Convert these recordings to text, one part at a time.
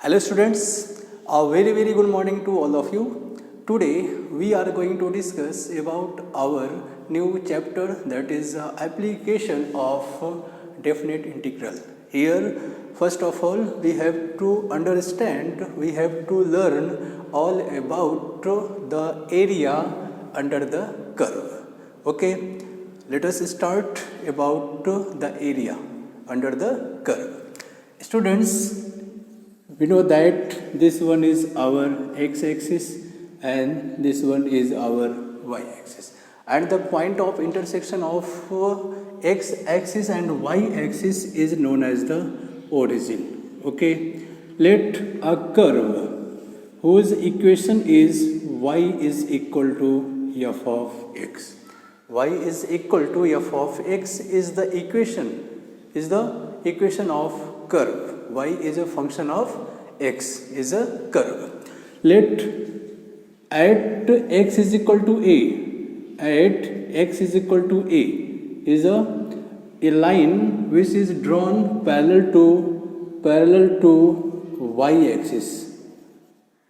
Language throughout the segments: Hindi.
Hello students, a very good morning to all of you. Today we are going to discuss about our new chapter, that is application of definite integral. Here first of all we have to understand, we have to learn all about the area under the curve. Okay, let us start about the area under the curve. Students, we know that this one is our x-axis and this one is our y-axis, and the point of intersection of x-axis and y-axis is known as the origin. Okay, let a curve whose equation is y is equal to f of x. Y is equal to f of x is the equation of curve. Y is a function of x, is a curve. Let at x is equal to a, at x is equal to a is a line which is drawn parallel to y axis.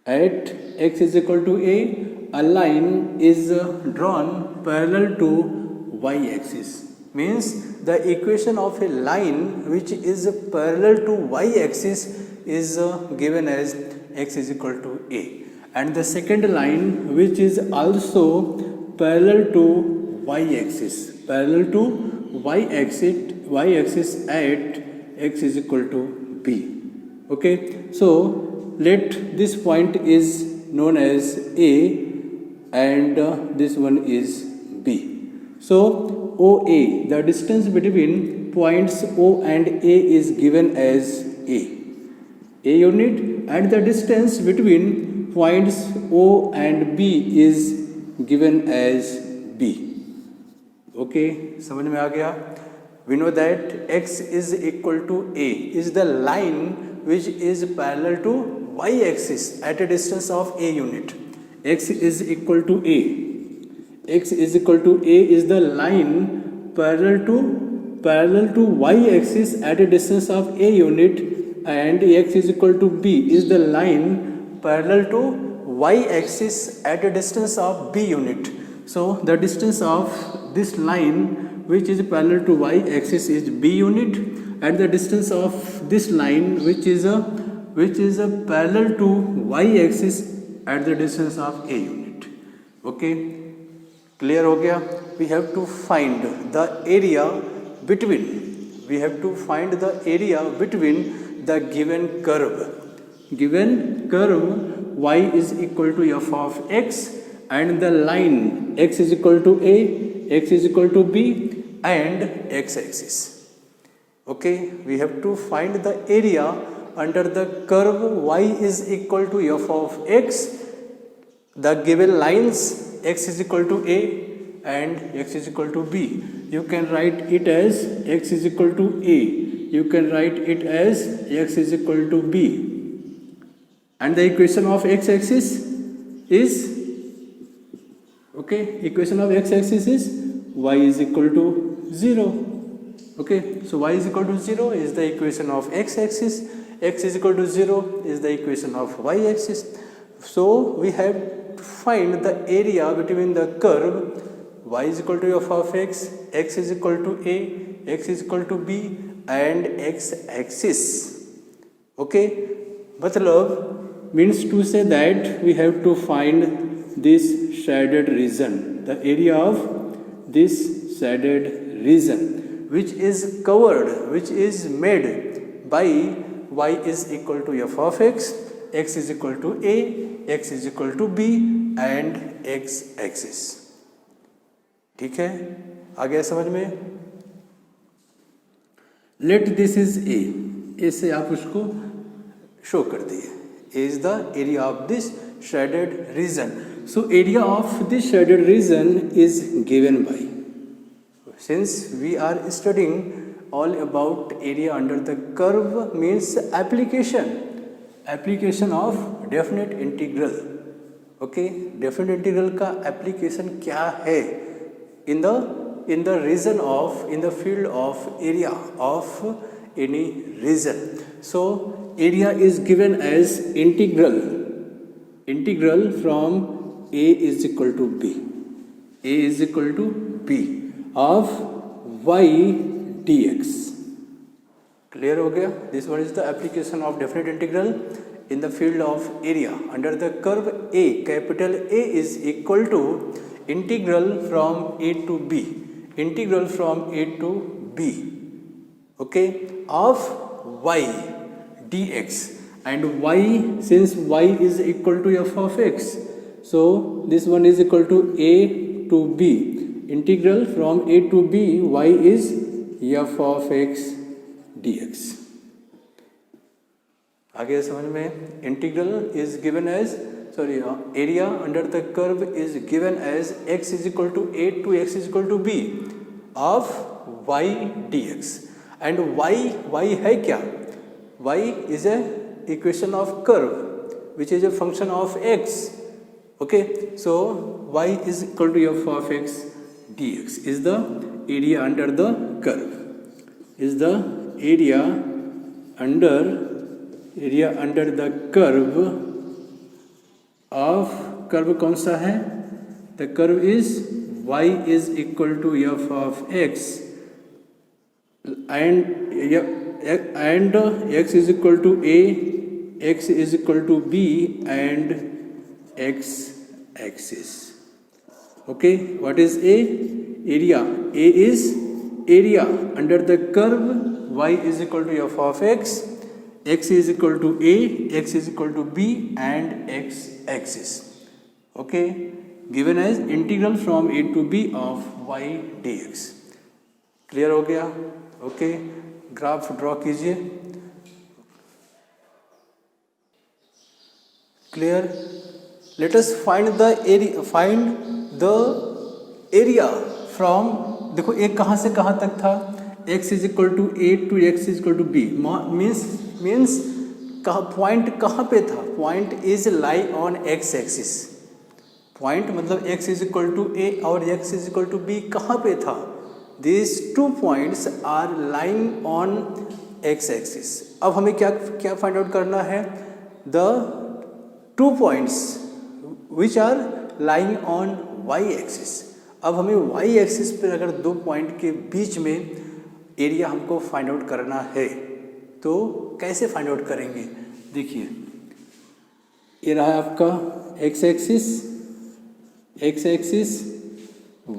At x is equal to a line is drawn parallel to y axis. Means the equation of a line which is parallel to y axis is given as x is equal to a, and the second line which is also parallel to y axis at x is equal to b. Okay, so let this point is known as a and this one is b. So OA, the distance between points O and A is given as a unit, and the distance between points O and B is given as b. Okay, समझ में आ गया? We know that x is equal to a is the line which is parallel to y axis at a distance of a unit. X is equal to a. X is equal to a is the line parallel to y axis at a distance of a unit, and x is equal to b is the line parallel to y axis at a distance of b unit. So the distance of this line which is parallel to y axis is b unit, and the distance of this line which is a parallel to y axis at the distance of a unit. Okay, clear हो गया? We have to find the area between the given curve. Given curve y is equal to f of x, and the line x is equal to a, x is equal to b, and x-axis. Okay, we have to find the area under the curve y is equal to f of x. The given lines x is equal to a and x is equal to b. You can write it as x is equal to a. You can write it as x is equal to b. And the equation of x-axis is, okay, equation of x-axis is y is equal to 0. Okay, so y is equal to 0 is the equation of x-axis. X is equal to 0 is the equation of y-axis. So we have to find the area between the curve y is equal to f of x, x is equal to a, x is equal to b, and x-axis. Okay, मतलब means to say that we have to find this shaded region, the area of this shaded region which is covered, which is made by y is equal to f of x, x is equal to a, x is equal to b, and x-axis. ठीक है, आ गया समझ में? लेट दिस इज ए से आप उसको शो कर दिए. A is the area of this shaded region. So area of this shaded region is given by, since we are studying all about area under the curve, means application of definite integral. Okay, definite integral का एप्लीकेशन क्या है in the region of, in the field of area of any region. So area is given as integral from a is equal to b, of y dx. Clear हो गया? This one is the application of definite integral in the field of area under the curve A. Capital A is equal to integral from a to b, okay, of y dx. And y, since y is equal to f of x, so this one is equal to a to b. Integral from a to b, y is f of x dx. आगे समझ में, integral is given as area under the curve is given as x is equal to a to x is equal to b of y dx. And y है क्या? y is a equation of curve which is a function of x. Okay, so y is equal to f of x dx is the area under the curve, area under the curve of curve. कौन सा है? the curve is y is equal to f of x and x is equal to a, x is equal to b and x axis. Okay, what is a? Area. A is area under the curve y is equal to f of x is equal to a, x is equal to b and x axis. Okay, given as integral from a to b of y dx. Clear हो गया? ओके, ग्राफ ड्रॉ कीजिए. Clear? Let us find the area from, देखो एक कहाँ से कहाँ तक था? x is equal to a to x is equal to b. Means point कहाँ पे था? Point is lie on x axis. Point मतलब x is equal to a और x is equal to b कहाँ पे था? These two points are lying on x axis. अब हमें क्या फाइंड आउट करना है? The two points which are lying on y axis. अब हमें y एक्सिस पर अगर दो पॉइंट के बीच में एरिया हमको फाइंड आउट करना है तो कैसे फाइंड आउट करेंगे? देखिए, ये रहा आपका x axis,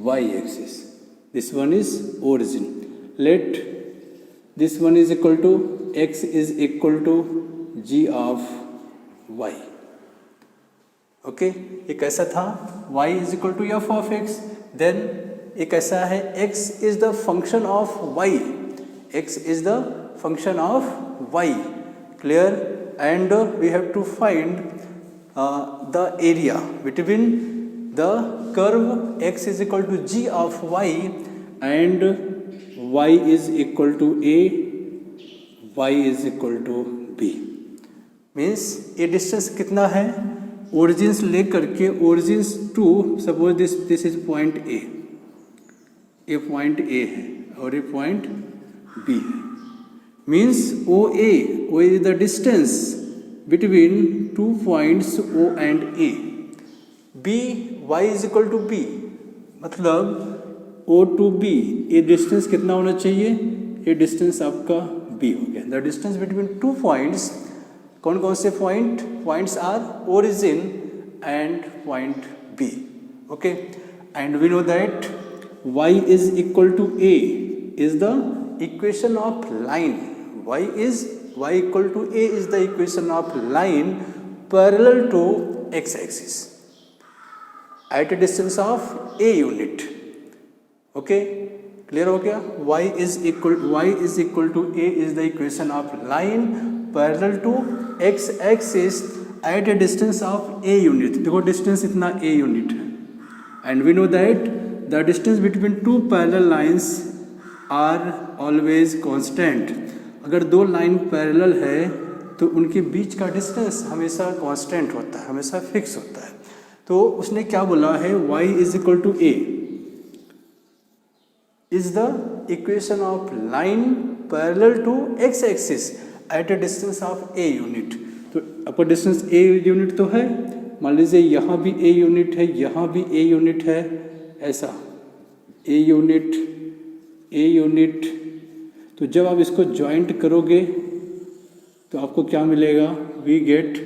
y axis. This one is origin. Let this one is equal to x is equal to g of y. Okay, ये कैसा था? y is equal to f of x. Then ये कैसा है? x is the function of y. x is the function of y. Clear? And we have to find the area between the curve x is equal to g of y and y is equal to a, y is equal to b. Means ये डिस्टेंस कितना है? ओरिजिन्स लेकर के origins to, suppose this is point A, ये पॉइंट ए है और ये पॉइंट बी है. Means O is the distance between two points O and A. B, y is equal to B, मतलब O टू B, ये डिस्टेंस कितना होना चाहिए? ये डिस्टेंस आपका B हो गया. The distance between two points, कौन कौन से points are? Origin and point B. Okay, and we know that y is equal to a is the equation of line. y equal to a is the equation of line parallel to x axis at a distance of a unit. Okay, clear हो गया? y is equal to a is the equation of line parallel to x axis at a distance of a unit. देखो डिस्टेंस इतना a unit है. And we know that the distance between two parallel lines are always constant. अगर दो लाइन पैरेलल है तो उनके बीच का डिस्टेंस हमेशा कांस्टेंट होता है, हमेशा फिक्स होता है. तो उसने क्या बोला है? y is equal to a is the equation of line parallel to x axis at a distance of a unit. तो अपर डिस्टेंस a यूनिट तो है, मान लीजिए यहाँ भी a यूनिट है, यहाँ भी a यूनिट है, ऐसा a यूनिट। तो जब आप इसको ज्वाइंट करोगे तो आपको क्या मिलेगा? We get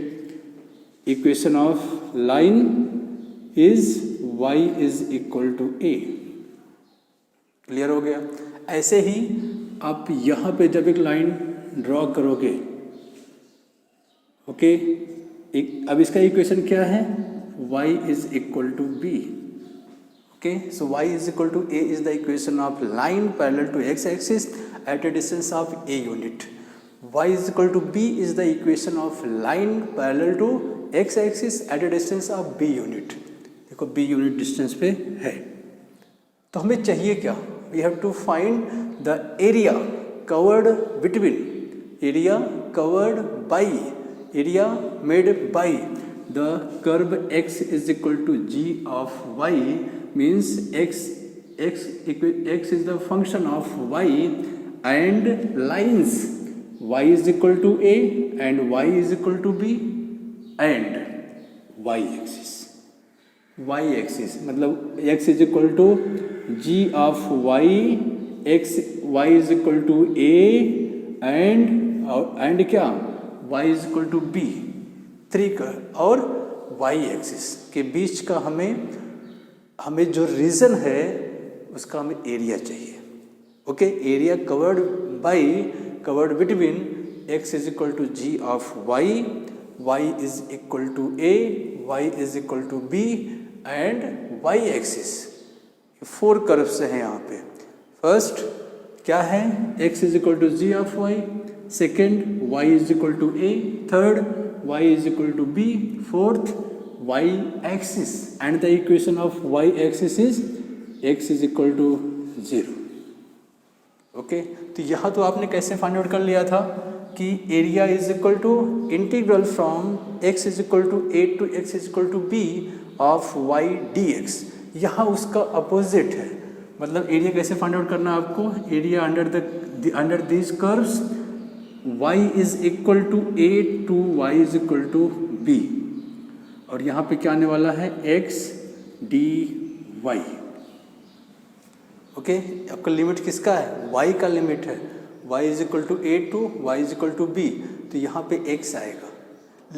equation of line is y is equal to a। Clear हो गया? ऐसे ही आप यहाँ पे जब एक लाइन ड्रॉ करोगे, ओके, अब इसका इक्वेशन क्या है? y is equal to b। Okay, so y is equal to a is the equation of line parallel to x axis at a distance of a unit. y is equal to b is the equation of line parallel to x axis at a distance of b unit. देखो b यूनिट डिस्टेंस पे है। तो हमें चाहिए क्या? We have to find the area covered between, area covered by, area made by the curve x is equal to g of y, means x is the function of y and lines y is equal to a and y is equal to b and y axis मतलब x is equal to g of y, y is equal to a and क्या y is equal to b, 3 का, और y एक्सिस के बीच का हमें जो रीजन है उसका हमें एरिया चाहिए। Okay, area covered between x is equal to g of y, y is equal to a, y is equal to b and y axis. 4 curves हैं यहाँ पे। फर्स्ट क्या है? x is equal to g of y, second y is equal to a, third y is equal to b, fourth y axis and the equation of y axis is x is equal to 0। Okay, तो यहाँ तो आपने कैसे फाइंड आउट कर लिया था कि area is equal to integral from x is equal to a to x is equal to b of y dx। यहाँ उसका अपोजिट है, मतलब एरिया कैसे फाइंड आउट करना है आपको? Area under this curves y is equal to a to y is equal to b, और यहाँ पे क्या आने वाला है? x dy। ओके, आपका लिमिट किसका है? y का लिमिट है, y is equal to a to y is equal to b, तो यहाँ पे x आएगा।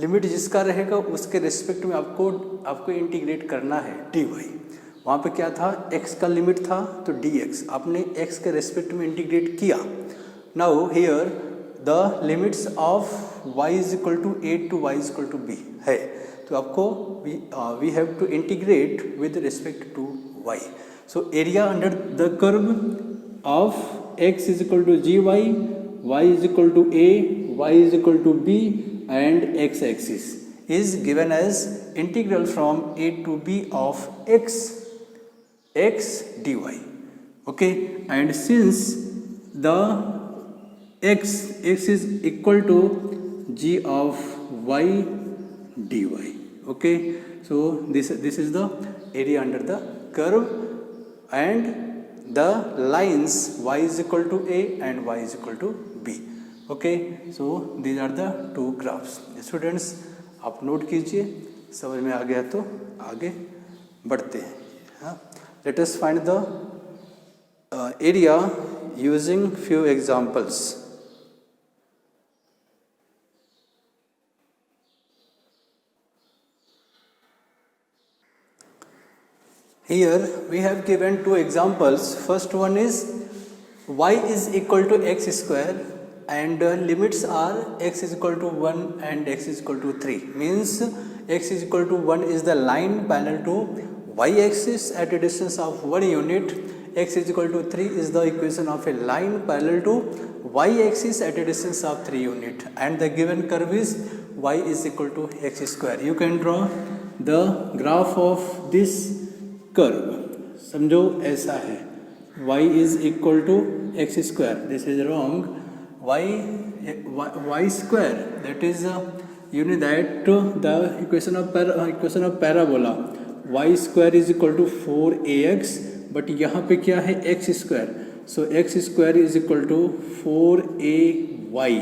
लिमिट जिसका रहेगा उसके रिस्पेक्ट में आपको इंटीग्रेट करना है dy। वहाँ पे क्या था? x का लिमिट था तो dx, आपने x के रिस्पेक्ट में इंटीग्रेट किया। Now here the limits of y is equal to a to y is equal to b है, तो आपको we have to integrate with respect to y। So area under the curve of x is equal to gy, y is equal to a, y is equal to b and x axis is given as integral from a to b of x dy. Okay, and since the x is equal to g of y dy. Okay, so this is the area under the curve and the lines y is equal to a and y is equal to b. Okay, so these are the two graphs. Students, आप नोट कीजिए, समझ में आ गया तो आगे बढ़ते हैं। हाँ, let us find the area using few examples. Here we have given two examples. First one is y is equal to x square and limits are x is equal to 1 and x is equal to 3. Means x is equal to 1 is the line parallel to y axis at a distance of 1 unit. X is equal to 3 is the equation of a line parallel to y axis at a distance of 3 unit. And the given curve is y is equal to x square. You can draw the graph of this curve. समझो ऐसा है, y is equal to x square, this is wrong, y square, that is you know that the equation of parabola, y square is equal to 4ax, but यहाँ पे क्या है? x square, so x square is equal to 4ay,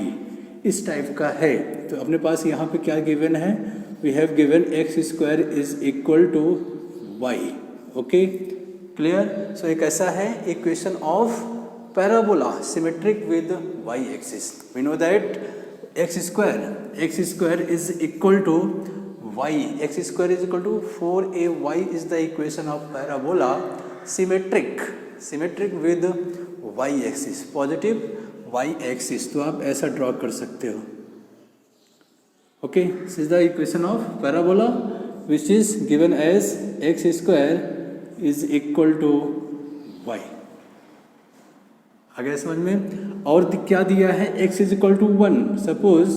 इस टाइप का है। तो अपने पास यहाँ पे क्या गिवन है, we have given x square is equal to y. Okay, clear. So एक ऐसा है equation of parabola symmetric with y axis. We know that x square is equal to y, x square is equal to 4ay is the equation of parabola symmetric with y axis, positive y axis. तो आप ऐसा ड्रॉ कर सकते हो। Okay, this is the equation of parabola which is given as x square is equal to y. आ गया समझ में। और क्या दिया है, x is equal to 1, suppose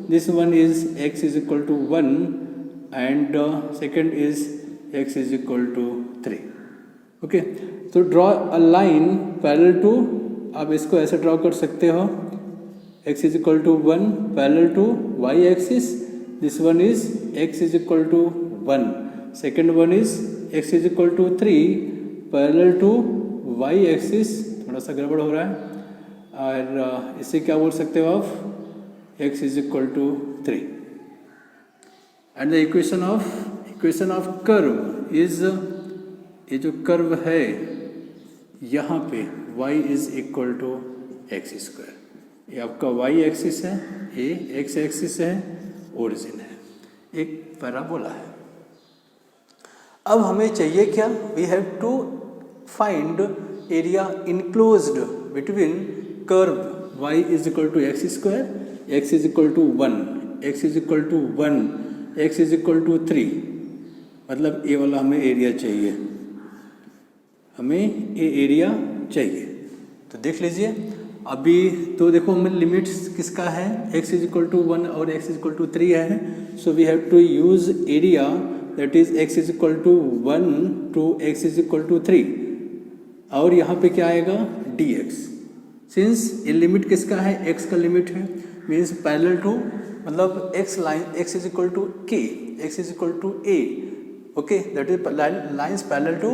this one is x is equal to 1 and second is x is equal to 3। Okay, तो draw a line parallel to, आप इसको ऐसे ड्रॉ कर सकते हो, x is equal to 1 parallel to y axis, this one is x is equal to 1, second one is x is equal to 3 parallel to y axis. थोड़ा सा गड़बड़ हो रहा है, और इसे क्या बोल सकते हो आप, x is equal to 3। And the equation of curve is, ये जो कर्व है यहाँ पे y is equal to x square, ये आपका y एक्सिस है, ये x एक्सिस है, ओरिजिन है, एक पैराबोला है। अब हमें चाहिए क्या, we have to find area enclosed between curve y is equal to x square, x is equal to 1, x is equal to 1, x is equal to 3, मतलब ये वाला हमें एरिया चाहिए, हमें ये एरिया चाहिए। तो देख लीजिए अभी, तो देखो हमें लिमिट्स किसका है, x इज इक्वल टू 1 और x इज इक्वल टू 3 है। So we have to use area that is x is equal to 1 to x is equal to 3, और यहाँ पे क्या आएगा dx। सिंस ये लिमिट किसका है, x का लिमिट है, मीन्स पैरेलल टू, मतलब x is equal to k, x is equal to a। Okay, that is lines parallel to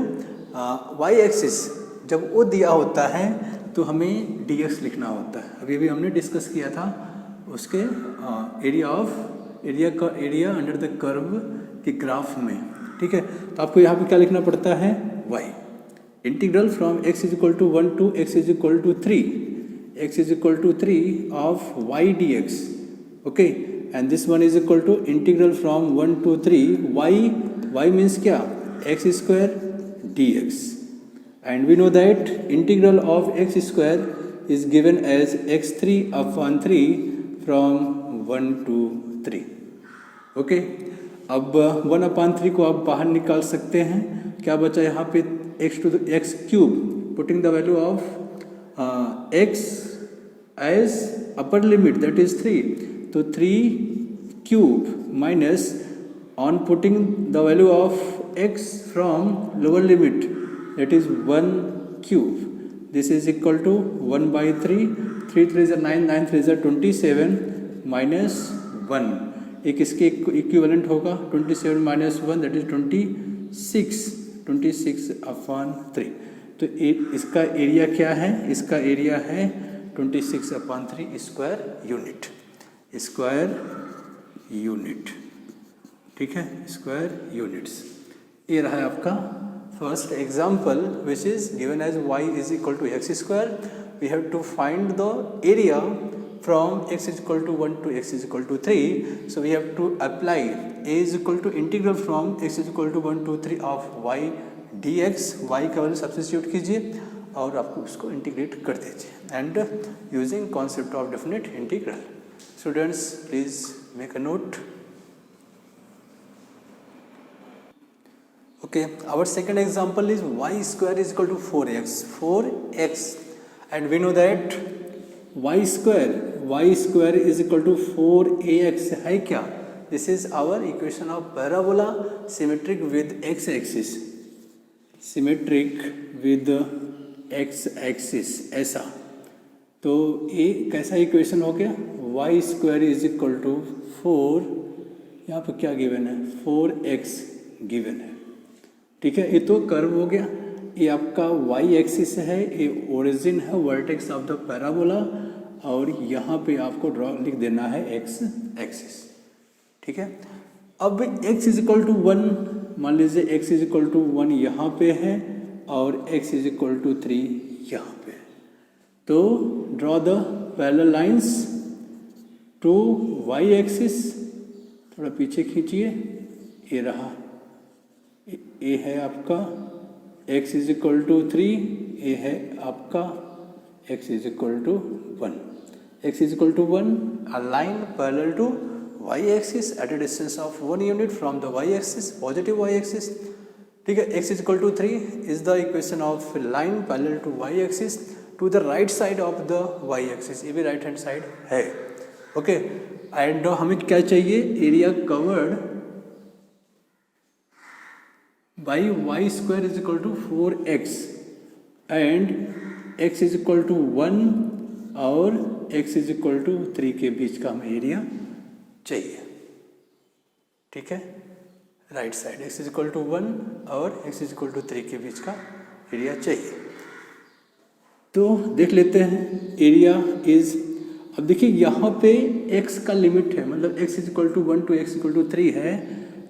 y axis. जब वो दिया होता है तो हमें dx लिखना होता है। अभी हमने डिस्कस किया था उसके एरिया अंडर द कर्व के ग्राफ में, ठीक है। तो आपको यहाँ पे क्या लिखना पड़ता है, y integral from x is equal to 1 to x is equal to 3, x is equal to 3 of y dx। ओके, and this one is equal to integral from 1 to 3 y means क्या, x square dx, and we know that integral of x square is given as x3 upon 3 from 1 to 3। Okay, अब 1 upon 3 को आप बाहर निकाल सकते हैं, क्या बचा यहाँ पे, x to the x cube, putting the value of x as upper limit that is 3, तो 3 cube minus on putting the value of x from lower limit that is 1 cube, this is equal to 1 by 3, 3 3 is 9, 9 3 is 27 minus 1, एक इसके इक्विवेलेंट होगा 27 minus 1 that is 26 upon 3। तो इसका एरिया क्या है, इसका एरिया है 26 upon 3 स्क्वायर यूनिट, ठीक है, स्क्वायर यूनिट्स। ये रहा है आपका first example which is given as y is equal to x square. We have to find the area from x is equal to 1 to x is equal to 3। So we have to apply a is equal to integral from x is equal to 1 to 3 of y dx, y का वैल्यू सब्स्टिट्यूट कीजिए और आपको उसको इंटीग्रेट कर दीजिए, and using concept of definite integral. Students please make a note. Okay, our second example is y square is equal to 4x, and we know that y square is equal to 4ax है क्या, this is our equation of parabola symmetric with x axis, ऐसा। तो ये कैसा इक्वेशन हो गया, y square is equal to 4, यहाँ पर क्या गिवन है, 4x गिवन है, ठीक है। ये तो कर्व हो गया, ये आपका y एक्सिस है, ये ओरिजिन है वर्टेक्स ऑफ द पैराबोला, और यहाँ पे आपको ड्रॉ लिख देना है एक्स एक्सिस, ठीक है। अब x इज इक्वल टू 1, मान लीजिए x इज इक्वल टू 1 यहाँ पे है और x इज इक्वल टू 3 यहाँ पे है, तो draw the parallel lines to y axis, थोड़ा पीछे खींचिए, ये रहा, ये है आपका x इज इक्वल टू 3, ये है आपका x is equal to 1, x is equal to 1, a line parallel to y axis at a distance of 1 unit from the y axis, positive y axis, ठीक है। x is equal to 3 is the equation of line parallel to y axis to the right side of the y axis, ये भी राइट हैंड साइड है, ओके। एंड हमें क्या चाहिए, area covered by y square is equal to 4x and x is equal to 1 और x इज इक्वल टू 3 के बीच का हमें एरिया चाहिए, ठीक है। Right side x is equal to 1 और x इज इक्वल टू 3 के बीच का एरिया चाहिए। तो देख लेते हैं एरिया इज, अब देखिए यहाँ पे x का लिमिट है, मतलब x is equal to 1 to x equal to 3 है,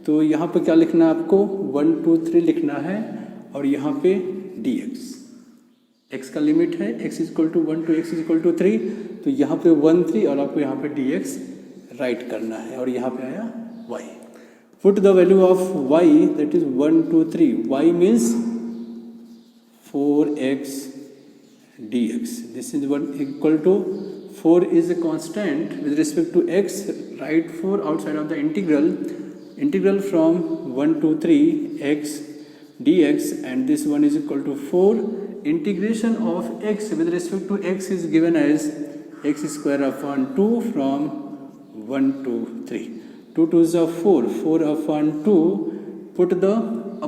तो यहाँ पे क्या लिखना है आपको, 1 2 3 लिखना है और यहाँ पे dx, x का लिमिट है x is equal to 1 to x is equal to 3, तो यहाँ पे 1 3 और आपको यहाँ पे dx राइट करना है और यहाँ पे आया y। Put the value of y that is 1 2 3, y means 4x dx, this is 1 equal to 4 is a constant with respect to x, write 4 outside of the integral from 1 to 3 x dx, and this one is equal to 4, integration of x with respect to x is given as x square upon 2 from 1 to 3, 2 2s are 4, 4 upon 2, put the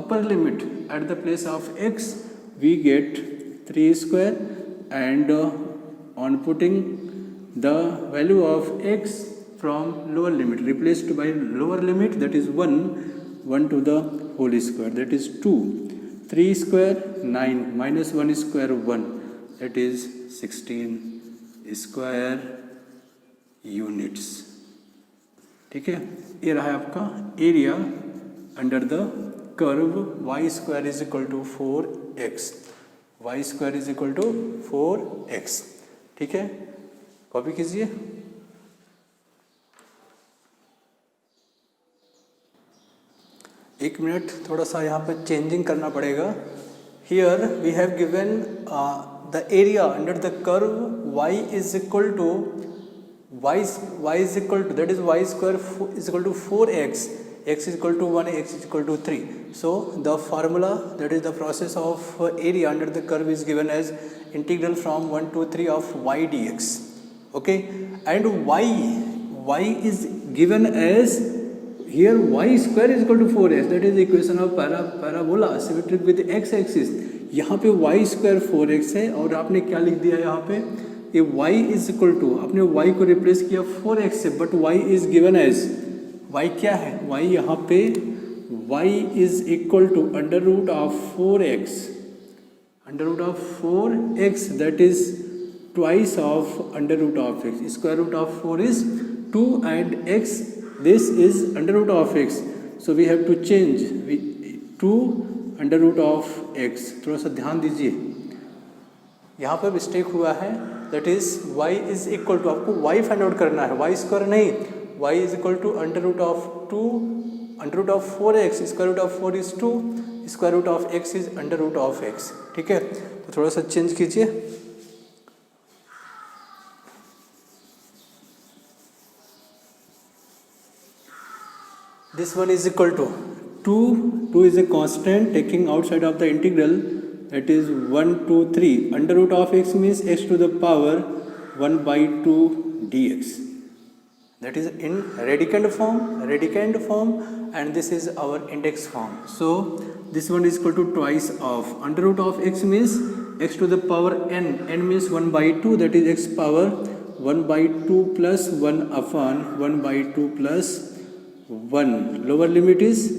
upper limit at the place of x, we get 3 square, and on putting the value of x from lower limit, replaced by lower limit, that is 1 to the whole square, that is 2, 3 square 9 minus 1 square 1, that is 16 square units, ठीक है। ये रहा आपका area under the curve y square is equal to 4x, y square is equal to 4x, ठीक है। कॉपी कीजिए। एक मिनट, थोड़ा सा यहाँ पर चेंजिंग करना पड़ेगा। Here we have given the area under the curve y is equal to y is equal to, that is y square is equal to 4x, x is equal to 1, x is equal to 3. So the formula, that is the process of area under the curve, is given as integral from 1 to 3 of y dx, okay. And y is given as, here y square is equal to 4x, that is the equation of parabola symmetric with x axis। यहाँ पे y square 4x है और आपने क्या लिख दिया यहाँ पे, ये y इज इक्वल टू, आपने y को रिप्लेस किया 4x से, but y is given as, y क्या है, y यहाँ पे y is equal to under root of 4x, under root of 4x, that is twice of under root of x, square root of 4 is 2 and x, this is under root of x, so we have to change to under root of x। थोड़ा सा ध्यान दीजिए, यहाँ पर मिस्टेक हुआ है, that is y is equal to, आपको y फाइंड आउट करना है, y स्क्वायर नहीं, y is equal to under root of 2, under root of 4x, square root of 4 is 2, square root of x is under root of x, ठीक है। तो थोड़ा सा चेंज कीजिए। This one is equal to 2 is a constant taking outside of the integral, that is 1 2 3, under root of x means x to the power 1 by 2 dx, that is in radicand form, and this is our index form. So this one is equal to twice of under root of x means x to the power n means 1 by 2, that is x power 1 by 2 plus 1 upon 1 by 2 plus 1, lower limit is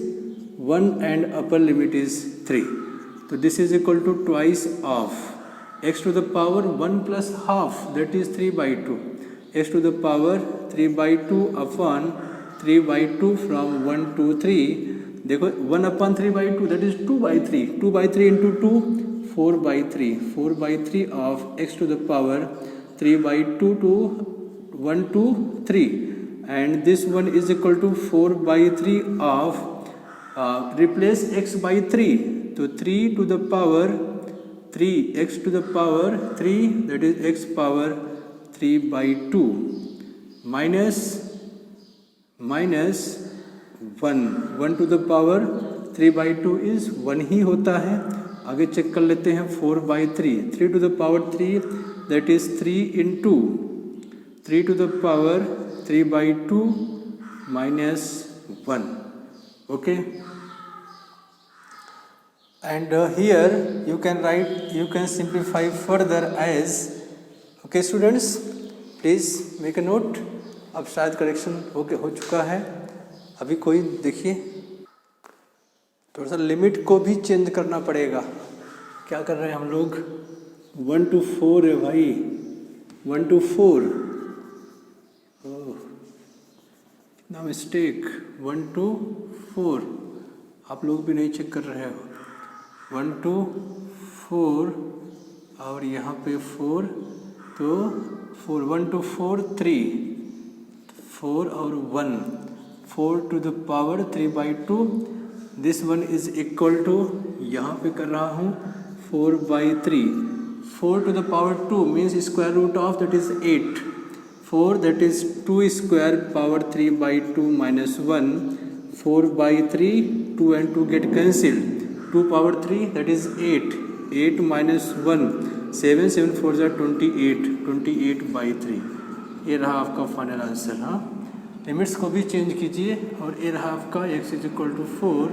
1 and upper limit is 3. So this is equal to twice of x to the power 1 plus half, that is 3 by 2. x to the power 3 by 2 upon 3 by 2 from 1 to 3. देखो 1 upon 3 by 2, that is 2 by 3. 2 by 3 into 2, 4 by 3. 4 by 3 of x to the power 3 by 2 to 1 to 3. And this one is equal to 4 by 3 of, replace x by 3. तो 3 to the power 3, x to the power 3, that is x power 3 by 2, minus 1 to the power 3 by 2 is 1 ही होता है. आगे चेक कर लेते हैं 4 by 3, 3 to the power 3, that is 3 into 3 to the power 3 by 2 minus 1. Okay. And here you can simplify further as, okay students, please make a note. अब शायद करेक्शन हो चुका है. अभी कोई देखिए, थोड़ा सा लिमिट को भी चेंज करना पड़ेगा. क्या कर रहे हैं हम लोग? 1 to 4 है भाई, 1 to 4. ना मिस्टेक, 1 to 4. आप लोग भी नहीं चेक कर रहे हो. 1 to 4 और यहाँ पे 4, तो 4, 1 to 4 3, 4 और 1, 4 to the power 3 by 2. This one is equal to, यहाँ पे कर रहा हूँ 4 by 3. 4 to the power 2 means square root of, that is 8. 4, that is 2 square power 3 by 2 minus 1. 4 by 3, 2 and 2 get cancelled. 2 power 3, that is 8. 8 minus 1, 7, 7 4 are 28. 28 by 3. ये रहा आपका फाइनल आंसर. हाँ, लिमिट्स को भी चेंज कीजिए. और ये रहा आपका x इज इक्वल टू 4.